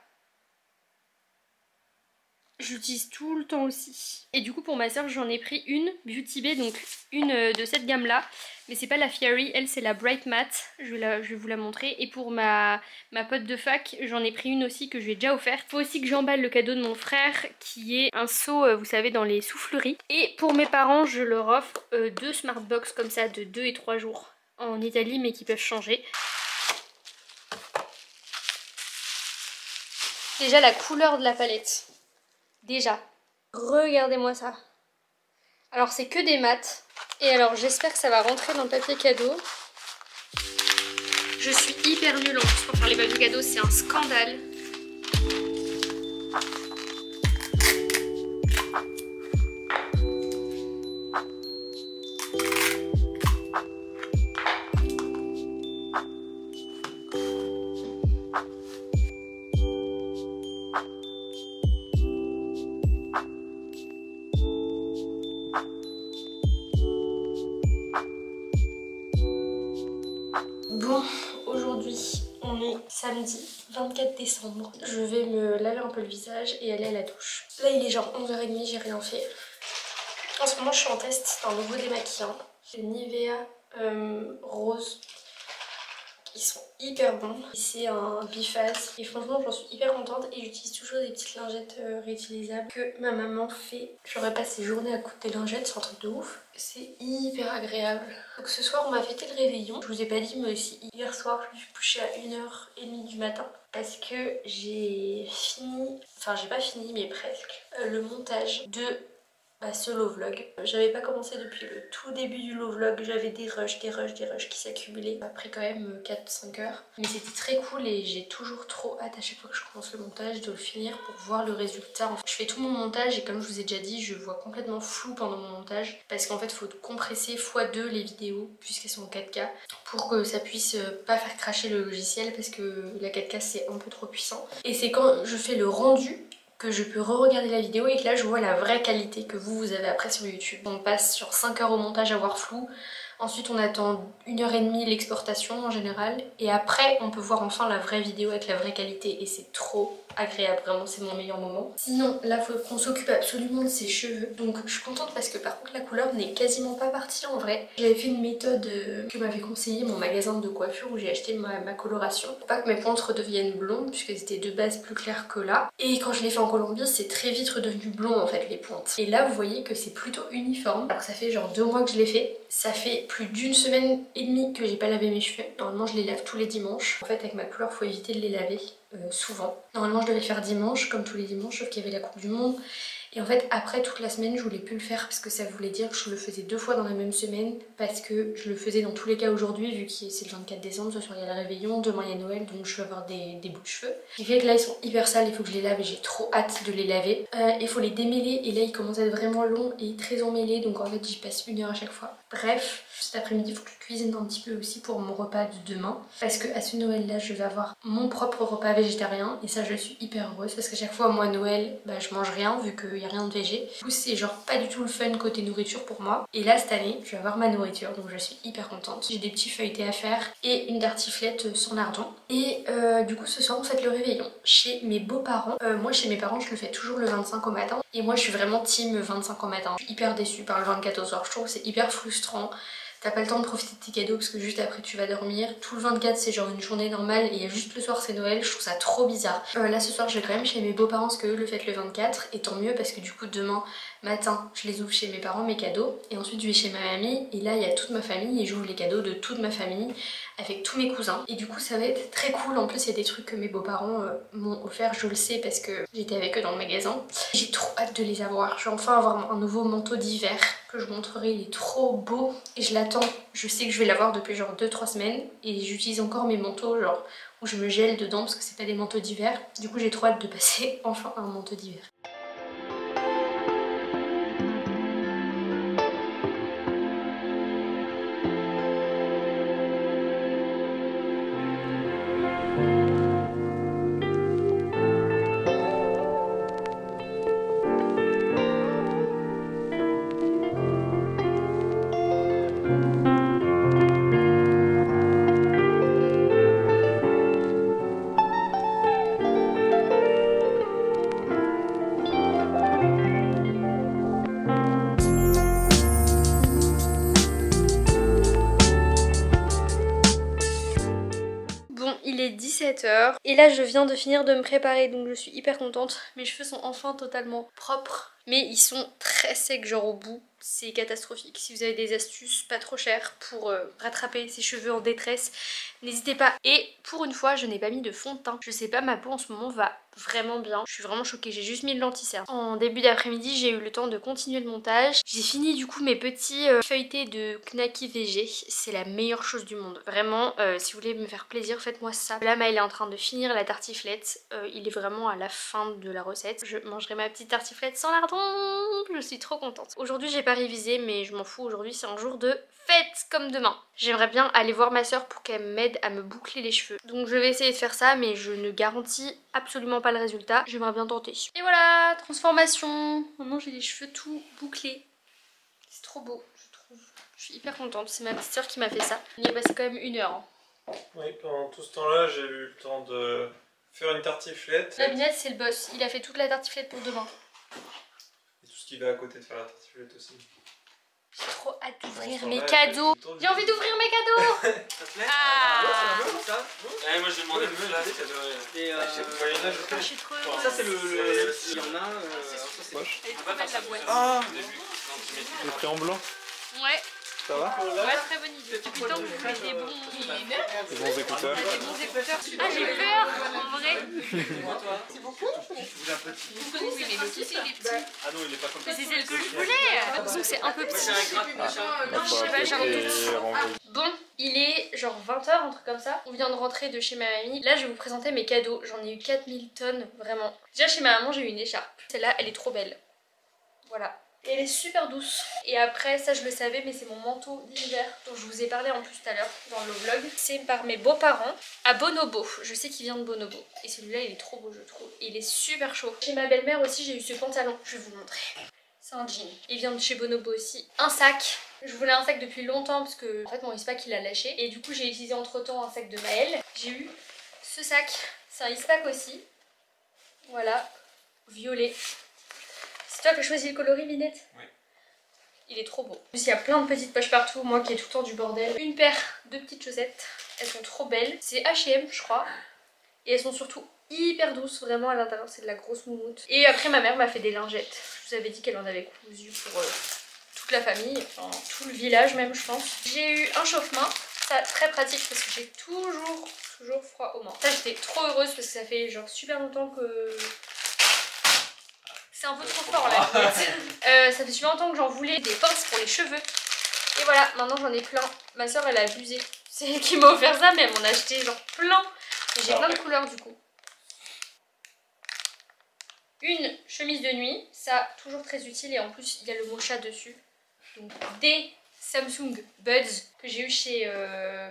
J'utilise tout le temps aussi. Et du coup pour ma soeur j'en ai pris une Beauty Bay, donc une de cette gamme là. Mais c'est pas la Fairy, elle c'est la Bright Matte. Je vais vous la montrer. Et pour ma pote de fac, j'en ai pris une aussi que je lui ai déjà offerte. Faut aussi que j'emballe le cadeau de mon frère qui est un seau, vous savez, dans les souffleries. Et pour mes parents je leur offre 2 Smartbox comme ça de 2 et 3 jours en Italie mais qui peuvent changer. Déjà la couleur de la palette. Déjà, regardez-moi ça. Alors c'est que des mats. Et alors j'espère que ça va rentrer dans le papier cadeau. Je suis hyper nulle en plus pour faire les papiers cadeaux, c'est un scandale. Bon, aujourd'hui on est samedi 24 décembre. Je vais me laver un peu le visage et aller à la douche. Là il est genre 11h30, j'ai rien fait. En ce moment je suis en test d'un nouveau démaquillant. C'est Nivea rose. Ils sont hyper bons. C'est un biphase et franchement j'en suis hyper contente et j'utilise toujours des petites lingettes réutilisables que ma maman fait. J'aurais passé ses journées à coudre des lingettes, c'est un truc de ouf. C'est hyper agréable. Donc ce soir on m'a fêté le réveillon. Je vous ai pas dit mais aussi hier soir je me suis couchée à 1h30 du matin parce que j'ai fini, enfin j'ai pas fini mais presque, le montage de ce low vlog. J'avais pas commencé depuis le tout début du low vlog, j'avais des rushs qui s'accumulaient. Ça a pris quand même 4-5 heures. Mais c'était très cool et j'ai toujours trop hâte à chaque fois que je commence le montage de le finir pour voir le résultat. En fait, je fais tout mon montage et comme je vous ai déjà dit, je vois complètement flou pendant mon montage parce qu'en fait il faut compresser x2 les vidéos puisqu'elles sont en 4K pour que ça puisse pas faire cracher le logiciel parce que la 4K c'est un peu trop puissant. Et c'est quand je fais le rendu que je peux re-regarder la vidéo et que là je vois la vraie qualité que vous avez après sur YouTube. On passe sur 5 heures au montage à voir flou, ensuite on attend 1h30 l'exportation en général et après on peut voir enfin la vraie vidéo avec la vraie qualité et c'est trop agréable, vraiment c'est mon meilleur moment. Sinon là faut qu'on s'occupe absolument de ses cheveux, donc je suis contente parce que par contre la couleur n'est quasiment pas partie en vrai. J'avais fait une méthode que m'avait conseillé mon magasin de coiffure où j'ai acheté ma coloration pour pas que mes pointes redeviennent blondes puisqu'elles étaient de base plus claires que là, et quand je l'ai fait en Colombie c'est très vite redevenu blond en fait les pointes. Et là vous voyez que c'est plutôt uniforme alors que ça fait genre 2 mois que je l'ai fait. Ça fait plus d'une semaine et demie que j'ai pas lavé mes cheveux. Normalement je les lave tous les dimanches. En fait avec ma couleur faut éviter de les laver souvent. Normalement je devais le faire dimanche comme tous les dimanches sauf qu'il y avait la Coupe du Monde. Et en fait après toute la semaine je voulais plus le faire parce que ça voulait dire que je le faisais 2 fois dans la même semaine parce que je le faisais dans tous les cas aujourd'hui vu que c'est le 24 décembre, ce soir il y a le réveillon, demain il y a Noël donc je vais avoir des bouts de cheveux. Ce qui fait que là ils sont hyper sales, il faut que je les lave et j'ai trop hâte de les laver. Il faut les démêler et là ils commencent à être vraiment longs et très emmêlés donc en fait j'y passe 1 heure à chaque fois. Bref, cet après-midi il faut que je cuisine un petit peu aussi pour mon repas de demain parce que à ce Noël là je vais avoir mon propre repas végétarien et ça je suis hyper heureuse parce qu'à chaque fois moi Noël je mange rien vu qu'il y a rien de végé. Du coup c'est genre pas du tout le fun côté nourriture pour moi et là cette année je vais avoir ma nourriture donc je suis hyper contente. J'ai des petits feuilletés à faire et une tartiflette sans lardon et du coup ce soir on fête le réveillon chez mes beaux-parents. Moi chez mes parents je le fais toujours le 25 au matin et moi je suis vraiment team 25 au matin. Je suis hyper déçue par le 24 au soir, je trouve que c'est hyper frustrant. T'as pas le temps de profiter de tes cadeaux parce que juste après tu vas dormir. Tout le 24 c'est genre une journée normale et juste le soir c'est Noël, je trouve ça trop bizarre. Là ce soir je vais quand même chez mes beaux-parents parce qu'eux le fêtent le 24 et tant mieux parce que du coup demain matin je les ouvre chez mes parents mes cadeaux et ensuite je vais chez ma mamie et là il y a toute ma famille et j'ouvre les cadeaux de toute ma famille avec tous mes cousins et du coup ça va être très cool. En plus il y a des trucs que mes beaux-parents m'ont offert, je le sais parce que j'étais avec eux dans le magasin. J'ai trop hâte de les avoir, je vais enfin avoir un nouveau manteau d'hiver que je vous montrerai, il est trop beau et je l'attends. Je sais que je vais l'avoir depuis genre 2-3 semaines et j'utilise encore mes manteaux genre où je me gèle dedans parce que c'est pas des manteaux d'hiver. Du coup j'ai trop hâte de passer enfin à un manteau d'hiver. 17 h et là je viens de finir de me préparer donc je suis hyper contente. Mes cheveux sont enfin totalement propres mais ils sont très secs genre au bout. C'est catastrophique. Si vous avez des astuces pas trop chères pour rattraper ces cheveux en détresse, n'hésitez pas. Et pour une fois, je n'ai pas mis de fond de teint. Je sais pas, ma peau en ce moment va vraiment bien. Je suis vraiment choquée. J'ai juste mis le lenticerne. En début d'après-midi, j'ai eu le temps de continuer le montage. J'ai fini du coup mes petits feuilletés de Knacky VG. C'est la meilleure chose du monde. Vraiment, si vous voulez me faire plaisir, faites-moi ça. Là, Maëlle est en train de finir la tartiflette. Il est vraiment à la fin de la recette. Je mangerai ma petite tartiflette sans lardon. Je suis trop contente. Aujourd'hui, j'ai pas révisé mais je m'en fous, aujourd'hui c'est un jour de fête comme demain. J'aimerais bien aller voir ma soeur pour qu'elle m'aide à me boucler les cheveux. Donc je vais essayer de faire ça mais je ne garantis absolument pas le résultat. J'aimerais bien tenter. Et voilà, transformation. Maintenant j'ai les cheveux tout bouclés. C'est trop beau, je trouve. Je suis hyper contente, c'est ma petite soeur qui m'a fait ça. Il y est passé quand même 1 heure. Oui, pendant tout ce temps-là, j'ai eu le temps de faire une tartiflette. La binette c'est le boss, il a fait toute la tartiflette pour demain. Et tout ce qui va à côté de faire la tartiflette aussi. J'ai trop hâte d'ouvrir mes cadeaux. J'ai envie d'ouvrir mes cadeaux. Ça te plaît? Ah, Ça? Eh, moi j'ai demandé le flash. Et je suis trop heureuse. ça c'est le... Il y en a... ça c'est moche. Elle est trop belle la boîte. Ah, j'ai pris en blanc. Ouais. Ça va? Ouais, très bonne idée. Putain, vous voulez des bons... Des bons écouteurs. Des bons écouteurs. Ah, j'ai peur, en vrai. C'est beaucoup? Je voulais un petit. Vous connaissez les petits, c'est les petits. Ah non, il est pas comme ça. Mais c'est celle que je voulais. L'impression que c'est un peu petit. Non, je sais pas, j'ai un doute. Bon, il est genre 20 h, un truc comme ça. On vient de rentrer de chez ma mamie. Là, je vais vous présenter mes cadeaux. J'en ai eu 4000 tonnes, vraiment. Déjà, chez ma maman, j'ai eu une écharpe. Celle-là, elle est trop belle. Voilà. Et elle est super douce. Et après, ça je le savais, mais c'est mon manteau d'hiver dont je vous ai parlé en plus tout à l'heure dans le vlog. C'est par mes beaux-parents à Bonobo. Je sais qu'il vient de Bonobo. Et celui-là, il est trop beau, je trouve. Et il est super chaud. Chez ma belle-mère aussi, j'ai eu ce pantalon. Je vais vous le montrer. C'est un jean. Il vient de chez Bonobo aussi. Un sac. Je voulais un sac depuis longtemps parce que en fait mon Eastpak il a lâché. Et du coup, j'ai utilisé entre temps un sac de Maëlle. J'ai eu ce sac. C'est un Eastpak aussi. Voilà. Violet. C'est toi qui as choisi le coloris, Binette? Oui. Il est trop beau. En plus, il y a plein de petites poches partout, moi qui ai tout le temps du bordel. Une paire de petites chaussettes. Elles sont trop belles. C'est H&M, je crois. Et elles sont surtout hyper douces, vraiment à l'intérieur, c'est de la grosse moumoute. Et après, ma mère m'a fait des lingettes. Je vous avais dit qu'elle en avait cousu pour toute la famille, enfin tout le village même, je pense. J'ai eu un chauffe-main. Ça, très pratique parce que j'ai toujours froid aux mains. Ça, j'étais trop heureuse parce que ça fait genre super longtemps que... C'est un peu trop fort là. Ça fait super longtemps que j'en voulais des pinces pour les cheveux. Et voilà, maintenant j'en ai plein. Ma soeur elle a abusé. C'est elle qui m'a offert ça, mais elle m'en a acheté genre plein. Et j'ai plein de couleurs du coup. Une chemise de nuit, ça toujours très utile et en plus il y a le mot chat dessus. Donc des Samsung Buds que j'ai eu chez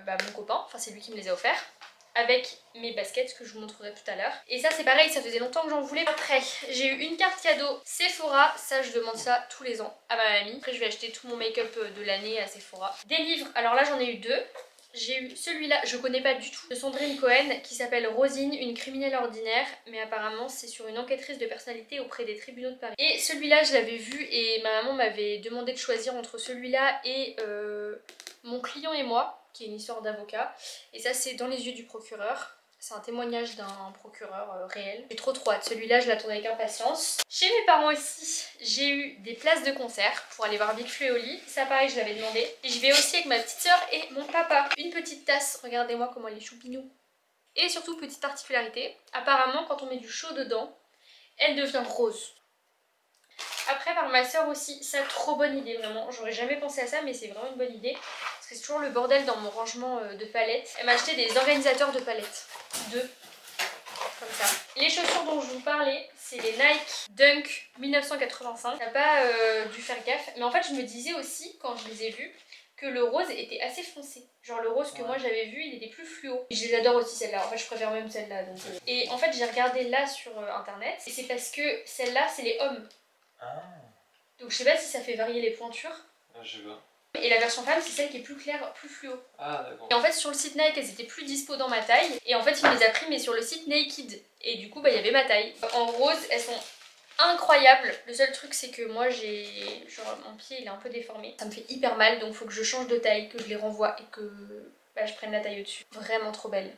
mon copain, enfin c'est lui qui me les a offerts. Avec mes baskets que je vous montrerai tout à l'heure. Et ça c'est pareil, ça faisait longtemps que j'en voulais. Après, j'ai eu une carte cadeau Sephora. Ça je demande ça tous les ans à ma mamie. Après je vais acheter tout mon make-up de l'année à Sephora. Des livres, alors là j'en ai eu 2. J'ai eu celui-là, je connais pas du tout, de Sandrine Cohen, qui s'appelle Rosine, une criminelle ordinaire. Mais apparemment c'est sur une enquêtrice de personnalité auprès des tribunaux de Paris. Et celui-là je l'avais vu et ma maman m'avait demandé de choisir entre celui-là et Mon client et moi, qui est une histoire d'avocat. Et ça c'est Dans les yeux du procureur. C'est un témoignage d'un procureur réel. J'ai trop hâte. Celui-là, je l'attendais avec impatience. Chez mes parents aussi, j'ai eu des places de concert pour aller voir Big Flo et Oli. Ça, pareil, je l'avais demandé. Et je vais aussi avec ma petite soeur et mon papa. Une petite tasse. Regardez-moi comment elle est choupinou. Et surtout, petite particularité. Apparemment, quand on met du chaud dedans, elle devient rose. Après, par ma soeur aussi, ça, trop bonne idée, vraiment. J'aurais jamais pensé à ça, mais c'est vraiment une bonne idée. Parce que c'est toujours le bordel dans mon rangement de palettes. Elle m'a acheté des organisateurs de palettes. 2. Comme ça. Les chaussures dont je vous parlais, c'est les Nike Dunk 1985. T'as pas dû faire gaffe. Mais en fait, je me disais aussi, quand je les ai vus, que le rose était assez foncé. Genre le rose que moi j'avais vu, il était plus fluo. Je les adore aussi celle-là. En fait, je préfère même celle-là. Donc... Et en fait, j'ai regardé là sur internet. Et c'est parce que celle-là, c'est les hommes. Ah. Donc je sais pas si ça fait varier les pointures. Ah, je sais pas. Et la version femme, c'est celle qui est plus claire, plus fluo. Ah, d'accord. Et en fait, sur le site Nike, elles étaient plus dispo dans ma taille. Et en fait, il me les a pris, mais sur le site Naked. Et du coup, bah, il y avait ma taille. En rose, elles sont incroyables. Le seul truc, c'est que moi, j'ai... Genre, mon pied, il est un peu déformé. Ça me fait hyper mal, donc faut que je change de taille, que je les renvoie et que bah, je prenne la taille au-dessus. Vraiment trop belle.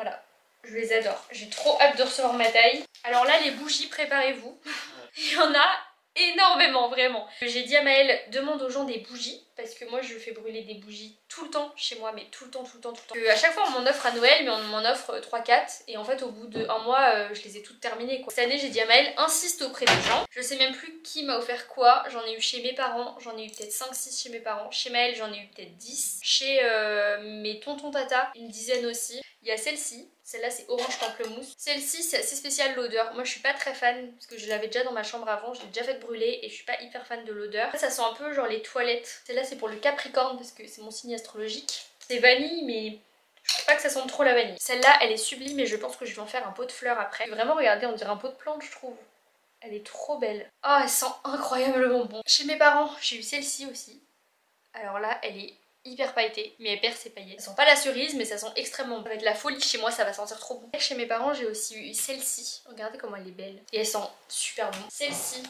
Voilà, je les adore. J'ai trop hâte de recevoir ma taille. Alors là, les bougies, préparez-vous. Il y en a énormément, vraiment. J'ai dit à Maëlle, demande aux gens des bougies, parce que moi je fais brûler des bougies tout le temps chez moi, mais tout le temps. À chaque fois on m'en offre à Noël, mais on m'en offre 3-4, et en fait au bout d'un mois je les ai toutes terminées quoi. Cette année j'ai dit à Maëlle, insiste auprès des gens. Je sais même plus qui m'a offert quoi, j'en ai eu chez mes parents, j'en ai eu peut-être 5-6 chez mes parents, chez Maëlle j'en ai eu peut-être 10, chez mes tontons tata, une dizaine aussi. Il y a celle-ci. Celle-là c'est orange pamplemousse. Celle-ci c'est assez spécial l'odeur. Moi je suis pas très fan parce que je l'avais déjà dans ma chambre avant. Je l'ai déjà fait brûler et je suis pas hyper fan de l'odeur. Ça sent un peu genre les toilettes. Celle-là c'est pour le Capricorne parce que c'est mon signe astrologique. C'est vanille mais je trouve pas que ça sente trop la vanille. Celle-là elle est sublime et je pense que je vais en faire un pot de fleurs après. Vraiment regardez, on dirait un pot de plante je trouve. Elle est trop belle. Oh elle sent incroyablement bon. Chez mes parents j'ai eu celle-ci aussi. Alors là elle est hyper pailletée, mais elle perd ses paillettes. Ça sent pas la cerise, mais ça sent extrêmement bon. Ça va être la folie chez moi, ça va sentir trop bon. Chez mes parents, j'ai aussi eu celle-ci. Regardez comment elle est belle. Et elle sent super bon. Celle-ci,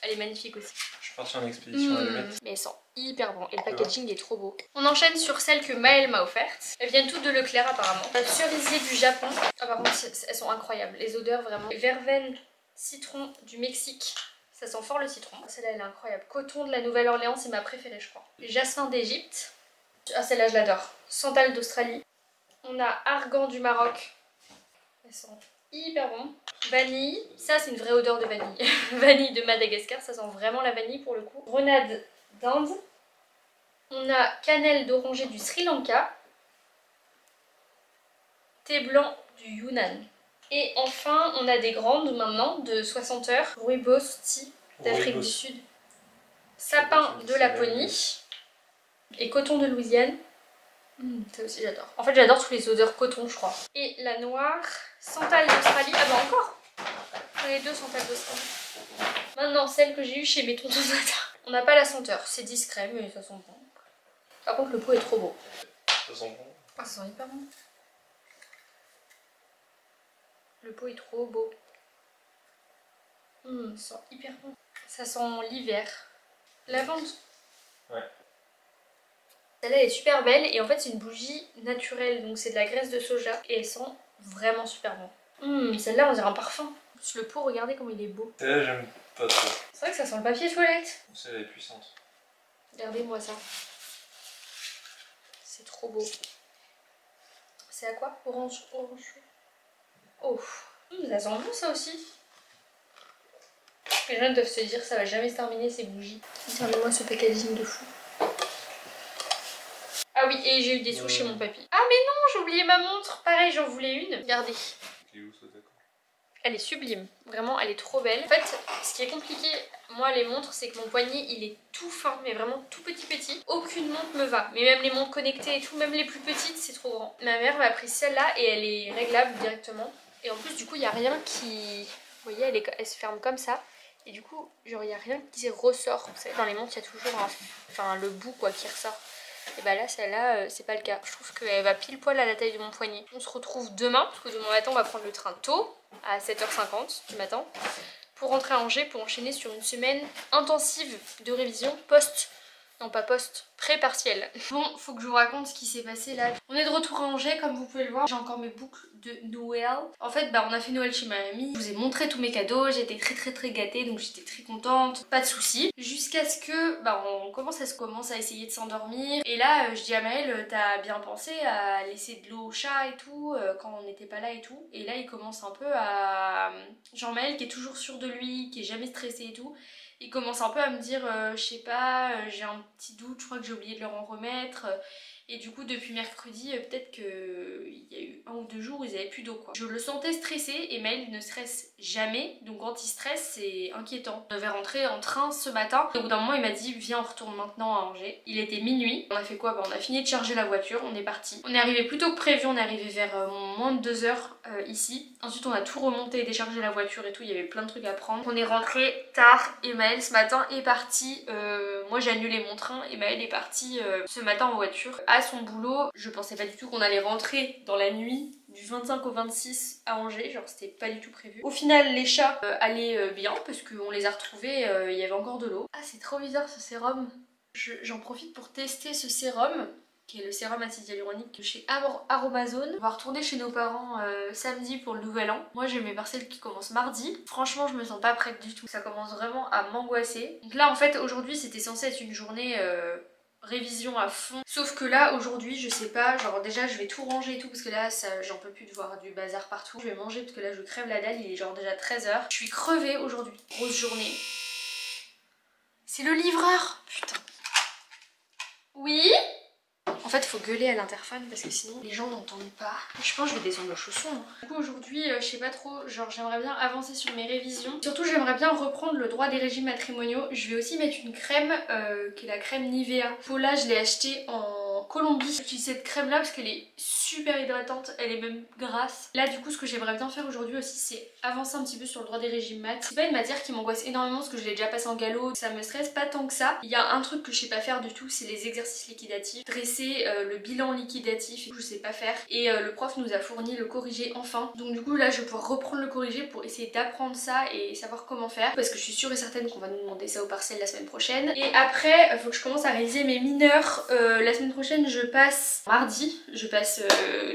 elle est magnifique aussi. Je suis partie en expédition à la Mais elle sent hyper bon. Et le packaging est trop beau. On enchaîne sur celle que Maëlle m'a offerte. Elles viennent toutes de Leclerc apparemment. La cerisier du Japon. Ah par contre, elles sont incroyables. Les odeurs vraiment. Verveine, citron du Mexique. Ça sent fort le citron. Celle-là, elle est incroyable. Coton de la Nouvelle-Orléans, c'est ma préférée, je crois. Jasmin d'Égypte. Ah celle-là je l'adore. Santal d'Australie. On a argan du Maroc. Elles sont hyper bon. Vanille. Ça c'est une vraie odeur de vanille. Vanille de Madagascar. Ça sent vraiment la vanille pour le coup. Grenade d'Inde. On a cannelle d'oranger du Sri Lanka. Thé blanc du Yunnan. Et enfin on a des grandes maintenant de 60 heures. Rooibos tea d'Afrique du Sud. Sapin de Laponie. Et coton de Louisiane. Ça aussi j'adore. En fait j'adore toutes les odeurs coton je crois. Et la noire, santal d'Australie. Ah bah encore. J'en ai deux santal d'Australie. Maintenant celle que j'ai eue chez mes tontons tata. On n'a pas la senteur, c'est discret mais ça sent bon. Par contre le pot est trop beau. Ça sent bon. Ah ça sent hyper bon. Le pot est trop beau. Ça sent hyper bon. Ça sent l'hiver. Lavande. Ouais. Celle-là est super belle et en fait c'est une bougie naturelle donc c'est de la graisse de soja et elle sent vraiment super bon. Celle-là on dirait un parfum. Le pot regardez comme il est beau. Celle-là j'aime pas trop. C'est vrai que ça sent le papier toilette. Celle-là est puissante. Regardez-moi ça. C'est trop beau. C'est à quoi? Orange. Oh. Ça sent bon ça aussi. Les gens doivent se dire ça va jamais se terminer ces bougies. Regardez-moi ce packaging de fou. Ah oui, et j'ai eu des sous chez mon papy. Ah mais non, j'ai oublié ma montre. Pareil, j'en voulais une. Regardez. Elle est sublime. Vraiment, elle est trop belle. En fait, ce qui est compliqué, moi, les montres, c'est que mon poignet, il est tout fin, mais vraiment tout petit. Aucune montre me va. Mais même les montres connectées et tout, même les plus petites, c'est trop grand. Ma mère m'a pris celle-là et elle est réglable directement. Et en plus, du coup, il n'y a rien qui... Vous voyez, elle se ferme comme ça. Et du coup, genre, il n'y a rien qui ressort. Vous savez, dans les montres, il y a toujours le bout quoi qui ressort. Et bah là, celle-là, c'est pas le cas. Je trouve qu'elle va pile poil à la taille de mon poignet. On se retrouve demain, parce que demain matin, on va prendre le train tôt, à 7h50 du matin, pour rentrer à Angers, pour enchaîner sur une semaine intensive de révision pré-partiel. Bon, faut que je vous raconte ce qui s'est passé là. On est de retour à Angers, comme vous pouvez le voir. J'ai encore mes boucles de Noël. En fait, on a fait Noël chez ma mamie. Je vous ai montré tous mes cadeaux. J'étais très gâtée, donc j'étais très contente. Pas de soucis. Jusqu'à ce que, on commence à essayer de s'endormir. Et là, je dis à Maëlle, t'as bien pensé à laisser de l'eau au chat et tout, quand on n'était pas là et tout. Et là, il commence un peu à... Genre Maëlle qui est toujours sûr de lui, qui est jamais stressé et tout. Il commence un peu à me dire, je sais pas, j'ai un petit doute, je crois que j'ai oublié de leur en remettre. Et du coup, depuis mercredi, peut-être qu'il y a eu 1 ou 2 jours où ils avaient plus d'eau quoi. Je le sentais stressé et Maëlle ne stresse jamais. Donc quand il stresse, c'est inquiétant. On devait rentrer en train ce matin. Et au bout d'un moment, il m'a dit, viens, on retourne maintenant à Angers. Il était minuit. On a fait quoi? On a fini de charger la voiture, on est parti. On est arrivé plus tôt que prévu, on est arrivé vers moins de 2 heures ici. Ensuite, on a tout remonté, déchargé la voiture et tout. Il y avait plein de trucs à prendre. On est rentré tard et Maëlle ce matin est parti. Moi, j'ai annulé mon train et Maëlle est partie ce matin en voiture à son boulot. Je pensais pas du tout qu'on allait rentrer dans la nuit du 25 au 26 à Angers, genre c'était pas du tout prévu. Au final les chats allaient bien parce qu'on les a retrouvés, il y avait encore de l'eau. Ah c'est trop bizarre ce sérum. J'en profite pour tester ce sérum. qui est le sérum acide hyaluronique chez Aromazone. On va retourner chez nos parents samedi pour le nouvel an. Moi j'ai mes partiels qui commencent mardi. Franchement je me sens pas prête du tout. Ça commence vraiment à m'angoisser. Donc là en fait aujourd'hui c'était censé être une journée révision à fond. Sauf que là aujourd'hui je sais pas, genre déjà je vais tout ranger et tout parce que là j'en peux plus de voir du bazar partout. Je vais manger parce que là je crève la dalle, il est genre déjà 13 h. Je suis crevée aujourd'hui. Grosse journée. C'est le livreur. Putain. Oui? En fait, il faut gueuler à l'interphone parce que sinon les gens n'entendent pas. Je pense que je vais descendre le chausson. Du coup, aujourd'hui, je sais pas trop, genre j'aimerais bien avancer sur mes révisions. Surtout, j'aimerais bien reprendre le droit des régimes matrimoniaux. Je vais aussi mettre une crème qui est la crème Nivea. Là, je l'ai achetée en Colombie. J'utilise cette crème là parce qu'elle est super hydratante, elle est même grasse. Là, du coup, ce que j'aimerais bien faire aujourd'hui aussi, c'est avancer un petit peu sur le droit des régimes mat. C'est pas une matière qui m'angoisse énormément parce que je l'ai déjà passé en galop. Ça me stresse pas tant que ça. Il y a un truc que je sais pas faire du tout, c'est les exercices liquidatifs. Dresser le bilan liquidatif, je sais pas faire. Et le prof nous a fourni le corrigé enfin. Donc du coup là je vais pouvoir reprendre le corrigé pour essayer d'apprendre ça et savoir comment faire. Parce que je suis sûre et certaine qu'on va nous demander ça au partiel la semaine prochaine. Et après il faut que je commence à réviser mes mineurs. La semaine prochaine je passe mardi, je passe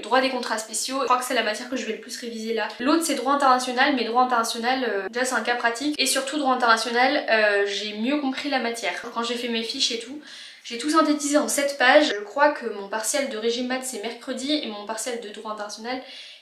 droit des contrats spéciaux. Je crois que c'est la matière que je vais le plus réviser là. L'autre c'est droit international, mais droit international déjà c'est un cas pratique. Et surtout droit international j'ai mieux compris la matière. Quand j'ai fait mes fiches et tout, j'ai tout synthétisé en 7 pages. Je crois que mon partiel de régime mat c'est mercredi et mon partiel de droit international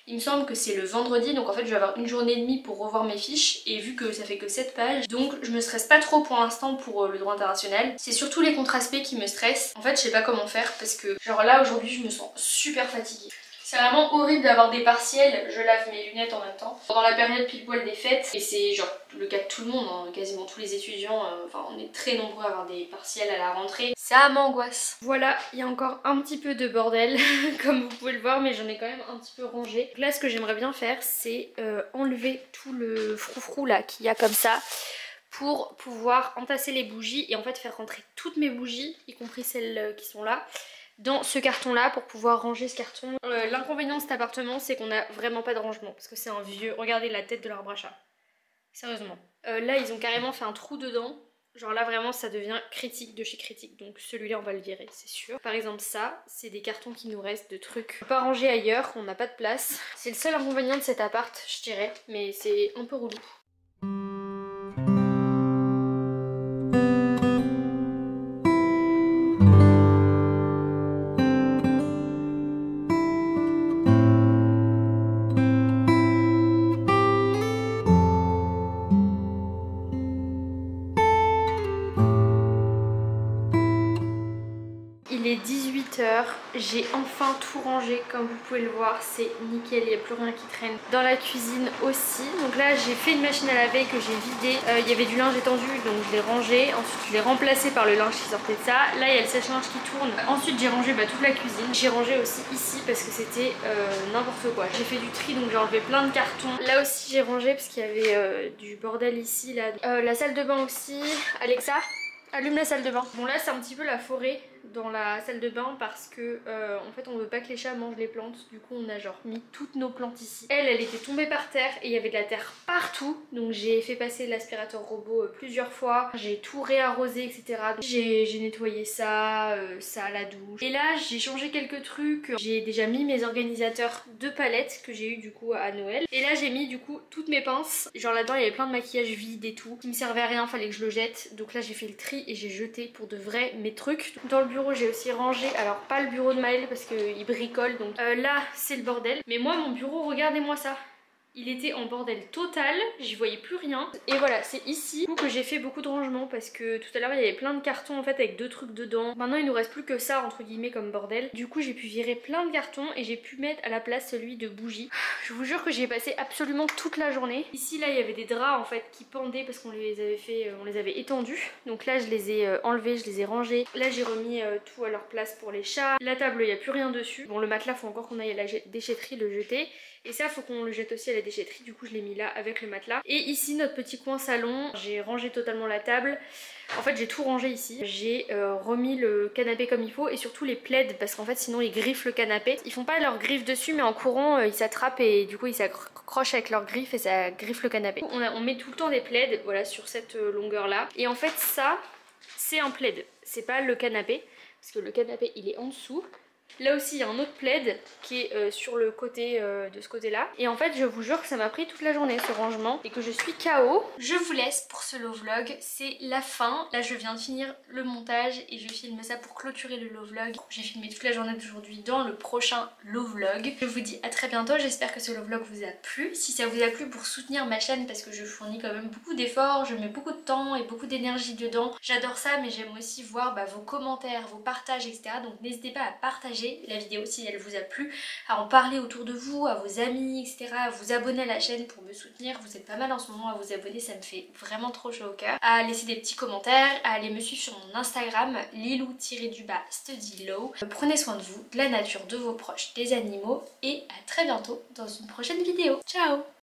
il me semble que c'est le vendredi. Donc en fait je vais avoir une journée et demie pour revoir mes fiches et vu que ça fait que 7 pages donc je me stresse pas trop pour l'instant pour le droit international. C'est surtout les contre-aspects qui me stressent. En fait je sais pas comment faire parce que genre là aujourd'hui je me sens super fatiguée. C'est vraiment horrible d'avoir des partiels, je lave mes lunettes en même temps. Pendant la période pile poil des fêtes, et c'est genre le cas de tout le monde, hein, quasiment tous les étudiants, enfin on est très nombreux à avoir des partiels à la rentrée. Ça m'angoisse. Voilà, il y a encore un petit peu de bordel, comme vous pouvez le voir, mais j'en ai quand même un petit peu rangé. Donc là ce que j'aimerais bien faire, c'est enlever tout le froufrou là qu'il y a comme ça, pour pouvoir entasser les bougies et en fait faire rentrer toutes mes bougies, y compris celles qui sont là, dans ce carton là pour pouvoir ranger ce carton. L'inconvénient de cet appartement c'est qu'on a vraiment pas de rangement parce que c'est un vieux, regardez la tête de l'arbre à chat, sérieusement. Là ils ont carrément fait un trou dedans, genre là vraiment ça devient critique de chez critique, donc celui-là on va le virer c'est sûr. Par exemple ça, c'est des cartons qui nous restent de trucs on peut pas ranger ailleurs, on n'a pas de place. C'est le seul inconvénient de cet appart je dirais, mais c'est un peu relou. Il est 18 h, j'ai enfin tout rangé comme vous pouvez le voir, c'est nickel, il n'y a plus rien qui traîne. Dans la cuisine aussi, donc là j'ai fait une machine à laver que j'ai vidée, il y avait du linge étendu donc je l'ai rangé, ensuite je l'ai remplacé par le linge qui sortait de ça. Là il y a le sèche-linge qui tourne, ensuite j'ai rangé toute la cuisine, j'ai rangé aussi ici parce que c'était n'importe quoi. J'ai fait du tri donc j'ai enlevé plein de cartons. Là aussi j'ai rangé parce qu'il y avait du bordel ici, là. La salle de bain aussi, Alexa allume la salle de bain. Bon là c'est un petit peu la forêt dans la salle de bain parce que en fait on veut pas que les chats mangent les plantes. Du coup on a genre mis toutes nos plantes ici. Elle était tombée par terre et il y avait de la terre partout. Donc j'ai fait passer l'aspirateur robot plusieurs fois. J'ai tout réarrosé etc. J'ai nettoyé ça, ça à la douche. Et là j'ai changé quelques trucs. J'ai déjà mis mes organisateurs de palettes que j'ai eu du coup à Noël. Et là j'ai mis du coup toutes mes pinces. Genre là-dedans il y avait plein de maquillage vide et tout qui me servait à rien, fallait que je le jette. Donc là j'ai fait le tri et j'ai jeté pour de vrai mes trucs. Dans le bureau j'ai aussi rangé, alors pas le bureau de Maël parce qu'il bricole donc là c'est le bordel. Mais moi mon bureau, regardez-moi ça. Il était en bordel total, j'y voyais plus rien. Et voilà, c'est ici que j'ai fait beaucoup de rangements parce que tout à l'heure il y avait plein de cartons en fait avec 2 trucs dedans. Maintenant il nous reste plus que ça entre guillemets comme bordel. Du coup j'ai pu virer plein de cartons et j'ai pu mettre à la place celui de bougies. Je vous jure que j'y ai passé absolument toute la journée. Ici là il y avait des draps en fait qui pendaient parce qu'on les avait fait, on les avait étendus. Donc là je les ai enlevés, je les ai rangés. Là j'ai remis tout à leur place pour les chats. La table il n'y a plus rien dessus. Bon le matelas faut encore qu'on aille à la déchetterie le jeter. Et ça faut qu'on le jette aussi à la déchetterie, du coup je l'ai mis là avec le matelas. Et ici notre petit coin salon, j'ai rangé totalement la table. En fait j'ai tout rangé ici. J'ai remis le canapé comme il faut et surtout les plaids parce qu'en fait sinon ils griffent le canapé. Ils font pas leurs griffes dessus mais en courant ils s'attrapent et du coup ils s'accrochent avec leurs griffes et ça griffe le canapé. On met tout le temps des plaids voilà sur cette longueur là. Et en fait ça c'est un plaid, c'est pas le canapé. parce que le canapé il est en dessous. Là aussi il y a un autre plaid qui est sur le côté de ce côté là. Et en fait je vous jure que ça m'a pris toute la journée ce rangement et que je suis KO. Je vous laisse pour ce low vlog, c'est la fin. Là je viens de finir le montage et je filme ça pour clôturer le low vlog. J'ai filmé toute la journée d'aujourd'hui dans le prochain low vlog. Je vous dis à très bientôt, j'espère que ce low vlog vous a plu. Si ça vous a plu, pour soutenir ma chaîne, parce que je fournis quand même beaucoup d'efforts, je mets beaucoup de temps et beaucoup d'énergie dedans. J'adore ça, mais j'aime aussi voir vos commentaires, vos partages, etc. Donc n'hésitez pas à partager la vidéo si elle vous a plu, à en parler autour de vous, à vos amis, etc. À vous abonner à la chaîne pour me soutenir. Vous êtes pas mal en ce moment à vous abonner, ça me fait vraiment trop chaud au cœur. À laisser des petits commentaires, à aller me suivre sur mon Instagram, lilou-studylow. Prenez soin de vous, de la nature, de vos proches, des animaux et à très bientôt dans une prochaine vidéo. Ciao!